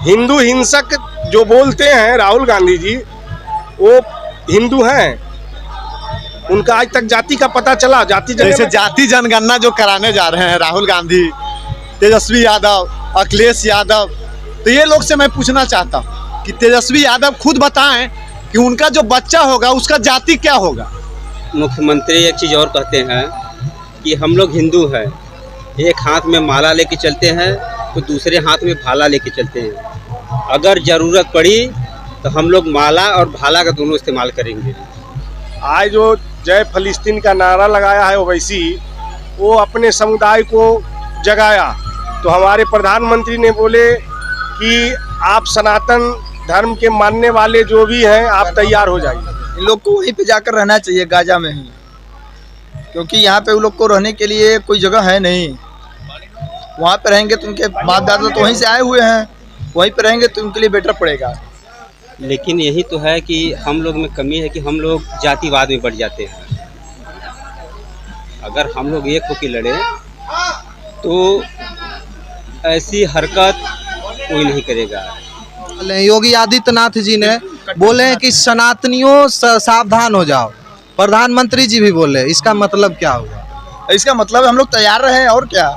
हिंदू हिंसक जो बोलते हैं राहुल गांधी जी, वो हिंदू हैं। उनका आज तक जाति का पता चला? जैसे जाति जनगणना जो कराने जा रहे हैं राहुल गांधी, तेजस्वी यादव, अखिलेश यादव, तो ये लोग से मैं पूछना चाहता हूँ कि तेजस्वी यादव खुद बताएं कि उनका जो बच्चा होगा उसका जाति क्या होगा। मुख्यमंत्री एक चीज़ और कहते हैं कि हम लोग हिंदू हैं, एक हाथ में माला लेके चलते हैं तो दूसरे हाथ में भाला लेके चलते हैं। अगर ज़रूरत पड़ी तो हम लोग माला और भाला का दोनों इस्तेमाल करेंगे। आज जो जय फिलिस्तीन का नारा लगाया है ओवैसी, वो अपने समुदाय को जगाया। तो हमारे प्रधानमंत्री ने बोले कि आप सनातन धर्म के मानने वाले जो भी हैं, आप तैयार हो जाइए। इन लोग को वहीं पे जाकर रहना चाहिए, गाजा में ही, क्योंकि यहाँ पे उन लोग को रहने के लिए कोई जगह है नहीं। वहाँ पे रहेंगे तो उनके बाप दादा तो वहीं से आए हुए हैं, वहीं पे रहेंगे तो उनके लिए बेटर पड़ेगा। लेकिन यही तो है कि हम लोग में कमी है कि हम लोग जातिवाद में बढ़ जाते हैं। अगर हम लोग एक होकर लड़े तो ऐसी हरकत कोई नहीं करेगा। योगी आदित्यनाथ जी ने बोले हैं कि सनातनियों सावधान हो जाओ, प्रधानमंत्री जी भी बोले, इसका मतलब क्या हुआ? इसका मतलब हम लोग तैयार रहे, और क्या,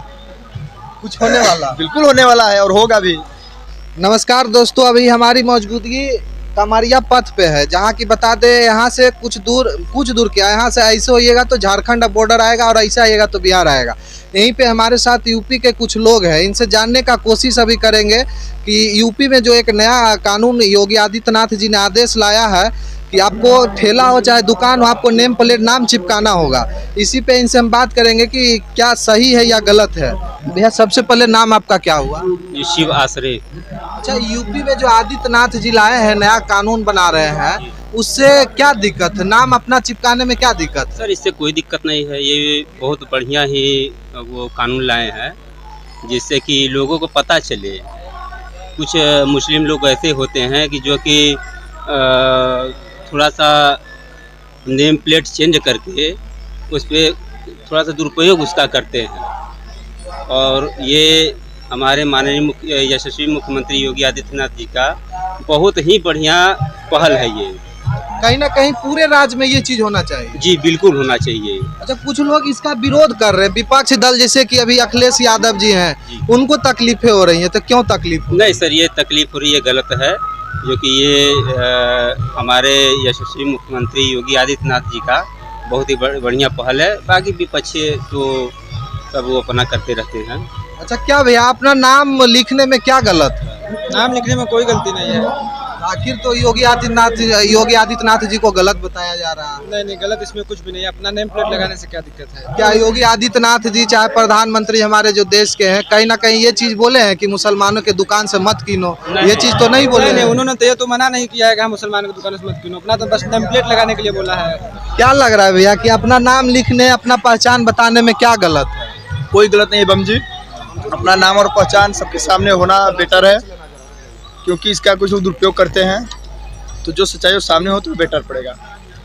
कुछ होने वाला? बिल्कुल होने वाला है और होगा भी। नमस्कार दोस्तों, अभी हमारी मौजूदगी कमरिया पथ पे है, जहाँ की बता दे यहाँ से कुछ दूर क्या, यहाँ से ऐसे होइएगा तो झारखंड बॉर्डर आएगा और ऐसा आएगा तो बिहार आएगा। यहीं पे हमारे साथ यूपी के कुछ लोग हैं, इनसे जानने का कोशिश अभी करेंगे कि यूपी में जो एक नया कानून योगी आदित्यनाथ जी ने आदेश लाया है कि आपको ठेला हो चाहे दुकान हो, आपको नेम प्लेट नाम चिपकाना होगा। इसी पे इनसे हम बात करेंगे कि क्या सही है या गलत है। भैया सबसे पहले नाम आपका क्या हुआ? शिव आश्रय। अच्छा, यूपी में जो आदित्यनाथ जी लाए हैं, नया कानून बना रहे हैं, उससे क्या दिक्कत है? नाम अपना चिपकाने में क्या दिक्कत है? सर इससे कोई दिक्कत नहीं है, ये बहुत बढ़िया ही वो कानून लाए हैं जिससे कि लोगों को पता चले। कुछ मुस्लिम लोग ऐसे होते हैं कि जो कि थोड़ा सा नेम प्लेट चेंज करके उस पर थोड़ा सा दुरुपयोग उसका करते हैं। और ये हमारे माननीय यशस्वी मुख्यमंत्री योगी आदित्यनाथ जी का बहुत ही बढ़िया पहल है। ये कहीं ना कहीं पूरे राज्य में ये चीज होना चाहिए। जी बिल्कुल होना चाहिए। अच्छा, कुछ लोग इसका विरोध कर रहे हैं, विपक्ष दल जैसे कि अभी अखिलेश यादव जी हैं, उनको तकलीफें हो रही हैं, तो क्यों तकलीफ? नहीं सर, ये तकलीफ हो रही है गलत है, जो कि ये हमारे यशस्वी मुख्यमंत्री योगी आदित्यनाथ जी का बहुत ही बढ़िया पहल है। बाकी विपक्ष तो सब वो अपना करते रहते हैं। अच्छा, क्या भैया अपना नाम लिखने में क्या गलत है? नाम लिखने में कोई गलती नहीं है। आखिर तो योगी आदित्यनाथ जी को गलत बताया जा रहा है। नहीं, गलत इसमें कुछ भी नहीं है। अपना नेम प्लेट लगाने से क्या दिक्कत है? क्या योगी आदित्यनाथ जी चाहे प्रधानमंत्री हमारे जो देश के हैं, कहीं ना कहीं ये चीज बोले हैं कि मुसलमानों के दुकान से मत कीनो? ये चीज तो नहीं बोले? नहीं, उन्होंने तो ये तो मना नहीं किया है कि हम मुसलमानों की दुकान से मत कीनो, अपना तो बस नेम प्लेट लगाने के लिए बोला है। क्या लग रहा है भैया कि अपना नाम लिखने, अपना पहचान बताने में क्या गलत है? कोई गलत नहीं है बम जी, अपना नाम और पहचान सबके सामने होना बेटर है, क्योंकि इसका कुछ लोग दुरुपयोग करते हैं, तो जो सच्चाई वो सामने हो तो बेटर पड़ेगा।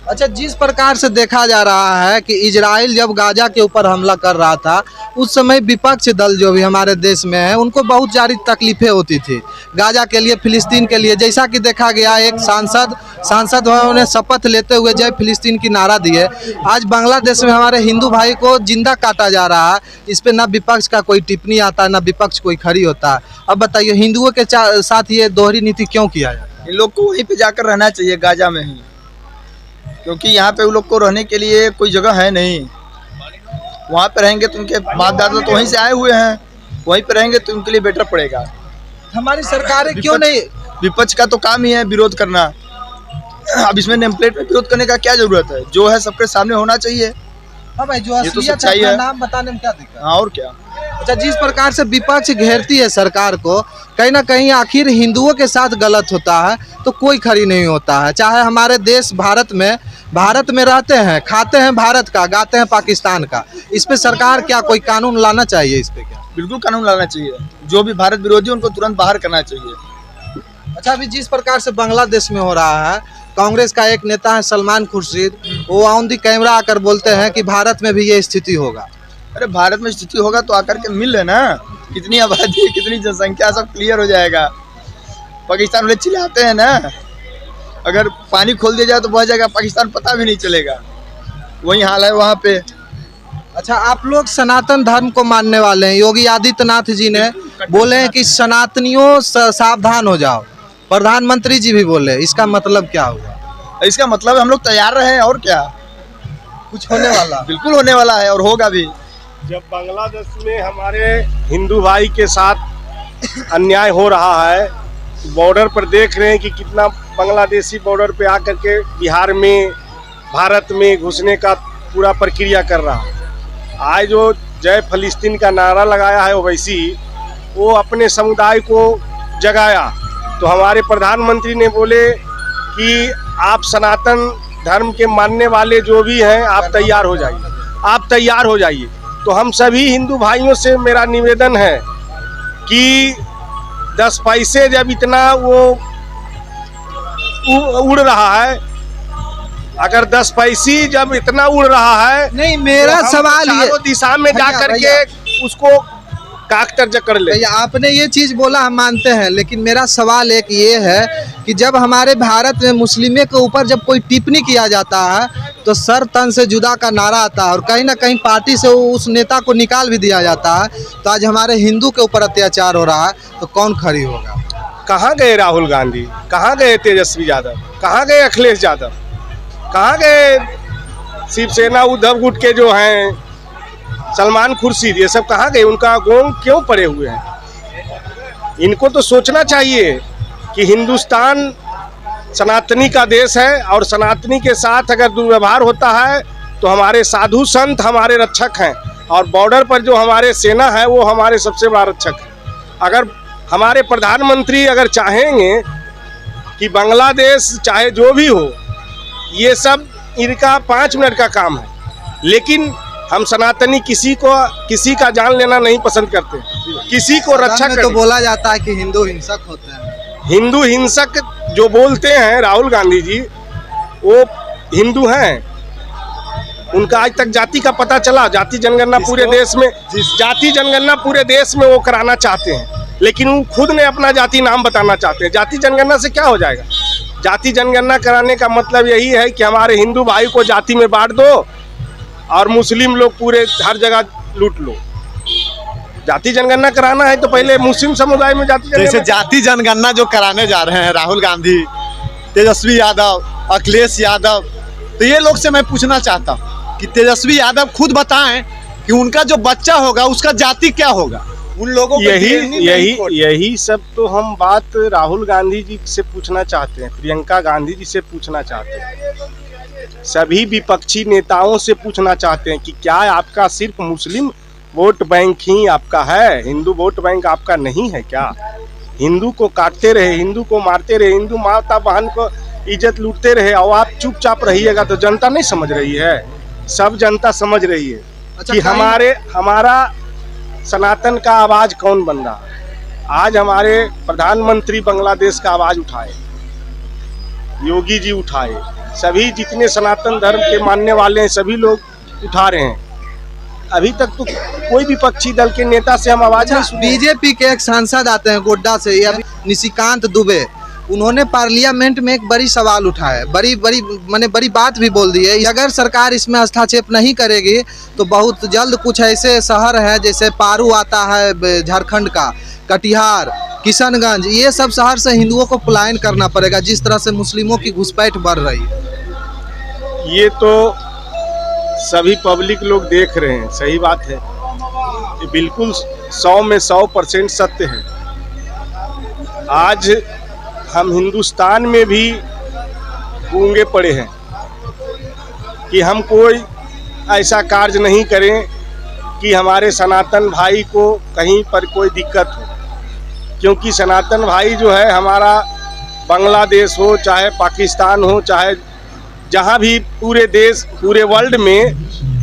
अच्छा, जिस प्रकार से देखा जा रहा है कि इजराइल जब गाजा के ऊपर हमला कर रहा था, उस समय विपक्ष दल जो भी हमारे देश में है, उनको बहुत सारी तकलीफें होती थी गाजा के लिए, फिलिस्तीन के लिए। जैसा कि देखा गया, एक सांसद उन्होंने शपथ लेते हुए जय फिलिस्तीन की नारा दिए। आज बांग्लादेश में हमारे हिंदू भाई को जिंदा काटा जा रहा है, इस पर ना विपक्ष का कोई टिप्पणी आता है, ना विपक्ष कोई खड़ी होता है। अब बताइए, हिंदुओं के साथ ये दोहरी नीति क्यों किया जाता है? इन लोग को वहीं पे जाकर रहना चाहिए, गाजा में ही, क्योंकि यहाँ पे उन लोग को रहने के लिए कोई जगह है नहीं। वहाँ पे रहेंगे तो उनके बाप दादा तो वहीं से आए हुए हैं, वहीं पे रहेंगे तो उनके लिए बेटर पड़ेगा। हमारी सरकारें क्यों नहीं? विपक्ष का तो काम ही है विरोध करना। अब इसमें नेम प्लेट में विरोध करने का क्या जरूरत है? जो है सबके सामने होना चाहिए। हाँ भाई, जो ये तो असलियत सच्चाई है, है। नाम बताने में क्या दिक्कत? हाँ, और क्या। अच्छा, जिस प्रकार से विपक्ष घेरती है सरकार को, कहीं ना कहीं आखिर हिंदुओं के साथ गलत होता है तो कोई खड़ी नहीं होता है। चाहे हमारे देश भारत में रहते हैं, खाते हैं भारत का, गाते हैं पाकिस्तान का। इस पे सरकार क्या कोई कानून लाना चाहिए? इस पे क्या? बिल्कुल कानून लाना चाहिए। जो भी भारत विरोधी उनको तुरंत बाहर करना चाहिए। अच्छा, अभी जिस प्रकार से बांग्लादेश में हो रहा है, कांग्रेस का एक नेता है सलमान खुर्शीद, वो ऑन दी कैमरा आकर बोलते हैं कि भारत में भी ये स्थिति होगा। अरे भारत में स्थिति होगा तो आकर के मिल लेना, कितनी आबादी, कितनी जनसंख्या, सब क्लियर हो जाएगा। पाकिस्तान वाले चिल्लाते हैं ना, अगर पानी खोल दिया जाए तो बह जाएगा पाकिस्तान, पता भी नहीं चलेगा। वही हाल है वहाँ पे। अच्छा, आप लोग सनातन धर्म को मानने वाले हैं। योगी आदित्यनाथ जी ने बोले हैं कि सनातनियों सावधान हो जाओ। प्रधानमंत्री जी भी बोले, इसका मतलब क्या हुआ? इसका मतलब हम लोग तैयार रहे और क्या, कुछ होने वाला बिल्कुल होने वाला है और होगा भी। जब बांग्लादेश में हमारे हिंदू भाई के साथ अन्याय हो रहा है, बॉर्डर पर देख रहे हैं कि कितना बांग्लादेशी बॉर्डर पे आकर के बिहार में, भारत में घुसने का पूरा प्रक्रिया कर रहा है। आज जो जय फलस्तीन का नारा लगाया है ओवैसी, वो अपने समुदाय को जगाया। तो हमारे प्रधानमंत्री ने बोले कि आप सनातन धर्म के मानने वाले जो भी हैं, आप तैयार हो जाइए, आप तैयार हो जाइए। तो हम सभी हिंदू भाइयों से मेरा निवेदन है कि 10 पैसे जब इतना वो उड़ रहा है, अगर 10 पैसे जब इतना उड़ रहा है, नहीं, मेरा तो सवाल ये, चारों दिशा में जा करके उसको काट कर ले। भैया आपने ये चीज बोला, हम मानते हैं, लेकिन मेरा सवाल एक ये है कि जब हमारे भारत में मुस्लिमों के ऊपर जब कोई टिप्पणी किया जाता है तो सर तन से जुदा का नारा आता है और कहीं ना कहीं पार्टी से उस नेता को निकाल भी दिया जाता है। तो आज हमारे हिंदू के ऊपर अत्याचार हो रहा है, तो कौन खड़ी होगा? कहाँ गए राहुल गांधी, कहाँ गए तेजस्वी यादव, कहाँ गए अखिलेश यादव, कहाँ गए शिवसेना उद्धव गुट के जो हैं सलमान खुर्शीद, ये सब कहाँ गए? उनका गोंग क्यों पड़े हुए हैं? इनको तो सोचना चाहिए कि हिंदुस्तान सनातनी का देश है और सनातनी के साथ अगर दुर्व्यवहार होता है तो हमारे साधु संत हमारे रक्षक हैं और बॉर्डर पर जो हमारे सेना है वो हमारे सबसे बड़ा रक्षक है। अगर हमारे प्रधानमंत्री अगर चाहेंगे कि बांग्लादेश चाहे जो भी हो, ये सब इनका 5 मिनट का काम है, लेकिन हम सनातनी किसी का जान लेना नहीं पसंद करते, किसी को रक्षा तो बोला जाता है कि हिंदू हिंसक होते हैं। हिंदू हिंसक जो बोलते हैं राहुल गांधी जी, वो हिंदू हैं। उनका आज तक जाति का पता चला? जाति जनगणना पूरे देश में, जाति जनगणना पूरे देश में वो कराना चाहते हैं, लेकिन वो खुद ने अपना जाति नाम बताना चाहते हैं। जाति जनगणना से क्या हो जाएगा? जाति जनगणना कराने का मतलब यही है कि हमारे हिंदू भाई को जाति में बांट दो और मुस्लिम लोग पूरे हर जगह लूट लो। जाति जनगणना कराना है तो पहले मुस्लिम समुदाय में जैसे जाति जनगणना जो कराने जा रहे हैं राहुल गांधी, तेजस्वी यादव, अखिलेश यादव, तो ये लोग से मैं पूछना चाहता हूँ कि तेजस्वी यादव खुद बताएं कि उनका जो बच्चा होगा उसका जाति क्या होगा। उन लोगों को यही सब तो हम बात राहुल गांधी जी से पूछना चाहते हैं, प्रियंका गांधी जी से पूछना चाहते हैं, सभी विपक्षी नेताओं से पूछना चाहते हैं कि क्या आपका सिर्फ मुस्लिम वोट बैंक ही आपका है? हिंदू वोट बैंक आपका नहीं है क्या? हिंदू को काटते रहे, हिंदू को मारते रहे, हिंदू माता बहन को इज्जत लूटते रहे और आप चुपचाप रहिएगा तो जनता नहीं समझ रही है? सब जनता समझ रही है कि हमारा सनातन का आवाज कौन बन रहा है। आज हमारे प्रधानमंत्री बांग्लादेश का आवाज उठाए, योगी जी उठाए, सभी जितने सनातन धर्म के मानने वाले हैं सभी लोग उठा रहे हैं। अभी तक तो कोई विपक्षी दल के नेता से हम आवाज नहीं सुनी। बीजेपी के एक सांसद आते हैं गोड्डा से, या निशिकांत दुबे, उन्होंने पार्लियामेंट में एक बड़ी सवाल उठाया, बड़ी बात भी बोल दी है। अगर सरकार इसमें हस्तक्षेप नहीं करेगी तो बहुत जल्द कुछ ऐसे शहर है जैसे पारू आता है झारखंड का, कटिहार, किशनगंज, ये सब शहर से हिंदुओं को पलायन करना पड़ेगा जिस तरह से मुस्लिमों की घुसपैठ बढ़ रही है। ये तो सभी पब्लिक लोग देख रहे हैं, सही बात है, ये बिल्कुल 100 में 100% सत्य है। आज हम हिंदुस्तान में भी गूंगे पड़े हैं कि हम कोई ऐसा कार्य नहीं करें कि हमारे सनातन भाई को कहीं पर कोई दिक्कत हो, क्योंकि सनातन भाई जो है हमारा बांग्लादेश हो चाहे पाकिस्तान हो चाहे जहाँ भी पूरे देश पूरे वर्ल्ड में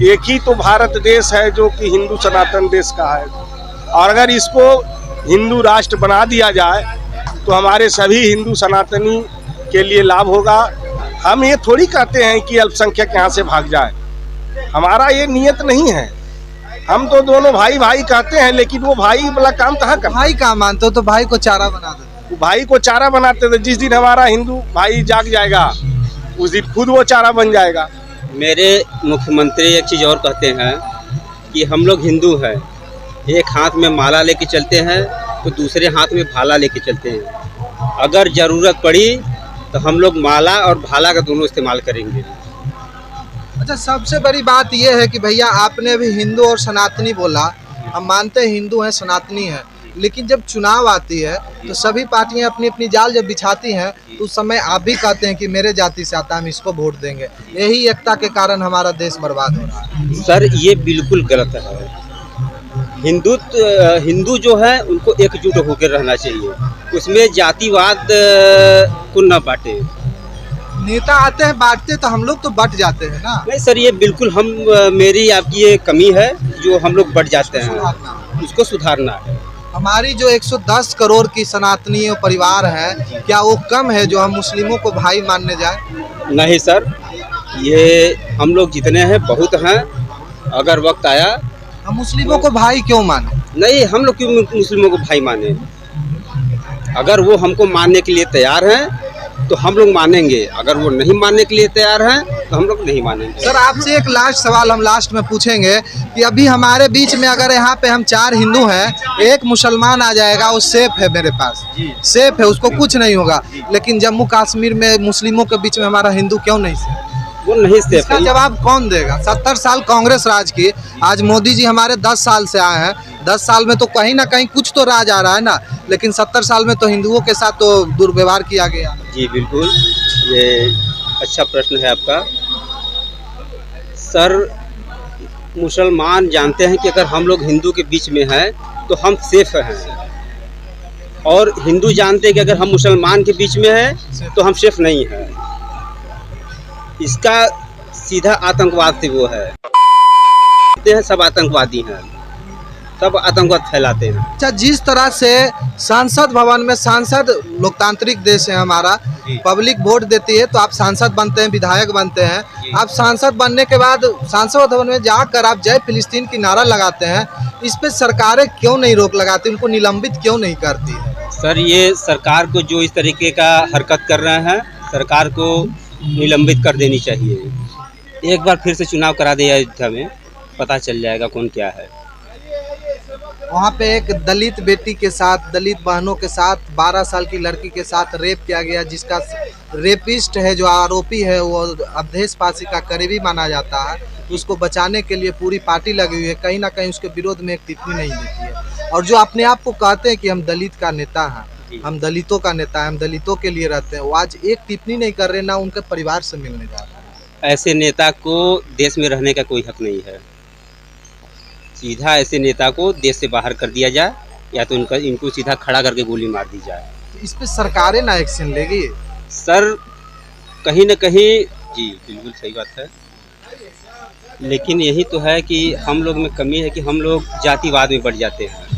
एक ही तो भारत देश है जो कि हिंदू सनातन देश का है। और अगर इसको हिंदू राष्ट्र बना दिया जाए तो हमारे सभी हिंदू सनातनी के लिए लाभ होगा। हम ये थोड़ी कहते हैं कि अल्पसंख्यक यहाँ से भाग जाए, हमारा ये नियत नहीं है। हम तो दोनों भाई भाई कहते हैं, लेकिन वो भाई वाला काम कहाँ कर, भाई का मानते हो तो भाई को चारा बना दो। भाई को चारा बनाते थे। जिस दिन हमारा हिंदू भाई जाग जाएगा उस दिन खुद वो चारा बन जाएगा। मेरे मुख्यमंत्री एक चीज़ और कहते हैं कि हम लोग हिंदू हैं, एक हाथ में माला लेके चलते हैं तो दूसरे हाथ में भाला लेके चलते हैं। अगर ज़रूरत पड़ी तो हम लोग माला और भाला का दोनों इस्तेमाल करेंगे। अच्छा, सबसे बड़ी बात यह है कि भैया आपने अभी हिंदू और सनातनी बोला। हम मानते हैं हिंदू हैं, सनातनी हैं, लेकिन जब चुनाव आती है तो सभी पार्टियां अपनी अपनी जाल जब बिछाती हैं तो उस समय आप भी कहते हैं कि मेरे जाति से आता है, हम इसको वोट देंगे। यही एकता के कारण हमारा देश बर्बाद हो रहा है। सर ये बिल्कुल गलत है। हिंदू जो है उनको एकजुट होकर रहना चाहिए, उसमें जातिवाद को न बांटे। नेता आते हैं बांटते तो हम लोग तो बट जाते हैं ना। नहीं सर, ये बिल्कुल मेरी आपकी ये कमी है जो हम लोग बट जाते हैं, उसको सुधारना है। हमारी जो 110 करोड़ की सनातनी परिवार है, क्या वो कम है जो हम मुस्लिमों को भाई मानने जाए? नहीं सर, ये हम लोग जितने हैं बहुत हैं। अगर वक्त आया हम मुस्लिमों को भाई क्यों माने? नहीं, हम लोग क्यों मुस्लिमों को भाई माने? अगर वो हमको मानने के लिए तैयार हैं तो हम लोग मानेंगे, अगर वो नहीं मानने के लिए तैयार हैं तो हम लोग नहीं मानेंगे। सर आपसे एक लास्ट सवाल हम लास्ट में पूछेंगे कि अभी हमारे बीच में अगर यहाँ पे हम 4 हिंदू हैं, एक मुसलमान आ जाएगा, वो सेफ है, मेरे पास सेफ है, उसको कुछ नहीं होगा। लेकिन जम्मू कश्मीर में मुस्लिमों के बीच में हमारा हिंदू क्यों नहीं सेफ? वो नहीं सेफ इसका है। जवाब कौन देगा? 70 साल कांग्रेस राज की, आज मोदी जी हमारे 10 साल से आए हैं। 10 साल में तो कहीं ना कहीं कुछ तो राज आ रहा है ना, लेकिन 70 साल में तो हिंदुओं के साथ तो दुर्व्यवहार किया गया। जी बिल्कुल, ये अच्छा प्रश्न है आपका। सर मुसलमान जानते हैं कि अगर हम लोग हिंदू के बीच में हैं तो हम सेफ हैं, और हिंदू जानते हैं कि अगर हम मुसलमान के बीच में हैं तो हम सेफ नहीं हैं। इसका सीधा आतंकवाद से वो है, सब आतंकवादी हैं, सब आतंकवाद फैलाते हैं। अच्छा, जिस तरह से सांसद भवन में सांसद, लोकतांत्रिक देश है हमारा, पब्लिक वोट देती है तो आप सांसद बनते हैं, विधायक बनते हैं। आप सांसद बनने के बाद सांसद भवन में जाकर आप जय फिलिस्तीन की नारा लगाते हैं, इस पे सरकारें क्यों नहीं रोक लगाती, उनको निलंबित क्यों नहीं करती है? सर ये सरकार को जो इस तरीके का हरकत कर रहे हैं, सरकार को निलंबित कर देनी चाहिए। एक बार फिर से चुनाव करा दिया अयोध्या में, पता चल जाएगा कौन क्या है। वहाँ पे एक दलित बेटी के साथ, दलित बहनों के साथ, 12 साल की लड़की के साथ रेप किया गया, जिसका रेपिस्ट है, जो आरोपी है, वो अवधेश पासी का करीबी माना जाता है। उसको बचाने के लिए पूरी पार्टी लगी हुई है, कहीं ना कहीं उसके विरोध में एक टिप्पणी नहीं देती है। और जो अपने आप को कहते हैं कि हम दलित का नेता हैं, हम दलितों का नेता हैं, हम दलितों के लिए रहते हैं, वो आज एक टिप्पणी नहीं कर रहे, ना उनके परिवार से मिलने जा रहे हैं। ऐसे नेता को देश में रहने का कोई हक नहीं है। सीधा ऐसे नेता को देश से बाहर कर दिया जाए, या तो इनको सीधा खड़ा करके गोली मार दी जाए। इस पे सरकारें ना एक्शन लेगी? सर कहीं न कहीं, जी बिल्कुल सही बात है, लेकिन यही तो है कि हम लोग में कमी है कि हम लोग जातिवाद में बढ़ जाते हैं।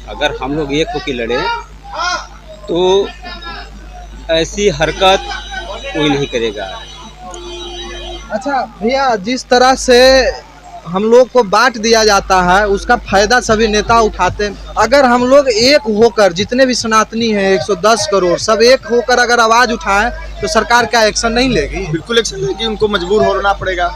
अगर हम लोग एक होकर लड़े तो ऐसी हरकत कोई नहीं करेगा। अच्छा भैया, जिस तरह से हम लोग को बांट दिया जाता है उसका फायदा सभी नेता उठाते हैं। अगर हम लोग एक होकर, जितने भी सनातनी हैं 110 करोड़, सब एक होकर अगर आवाज़ उठाएं तो सरकार क्या एक्शन नहीं लेगी? बिल्कुल एक्शन लेगी, उनको मजबूर होना पड़ेगा।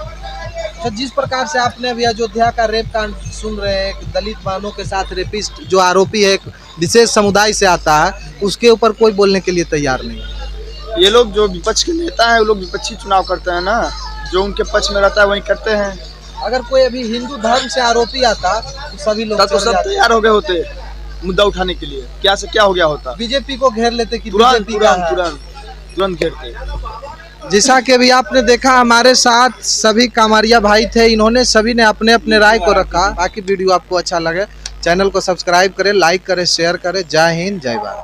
तो जिस प्रकार से आपने अभी अयोध्या का रेप कांड सुन रहे हैं, एक दलित बहनों के साथ रेपिस्ट जो आरोपी है, एक विशेष समुदाय से आता है, उसके ऊपर कोई बोलने के लिए तैयार नहीं। ये लोग जो विपक्ष के नेता हैं वो लोग विपक्षी चुनाव करते हैं ना, जो उनके पक्ष में रहता है वही करते हैं। अगर कोई अभी हिंदू धर्म से आरोपी आता तो सभी लोग तो सब तैयार हो गए होते मुद्दा उठाने के लिए। क्या से क्या हो गया होता, बीजेपी को घेर लेते कि तुरंत घेरते। जैसा कि अभी आपने देखा, हमारे साथ सभी कामारिया भाई थे, इन्होंने सभी ने अपने अपने राय को रखा। बाकी वीडियो आपको अच्छा लगे, चैनल को सब्सक्राइब करें, लाइक करें, शेयर करें। जय हिंद, जय भारत।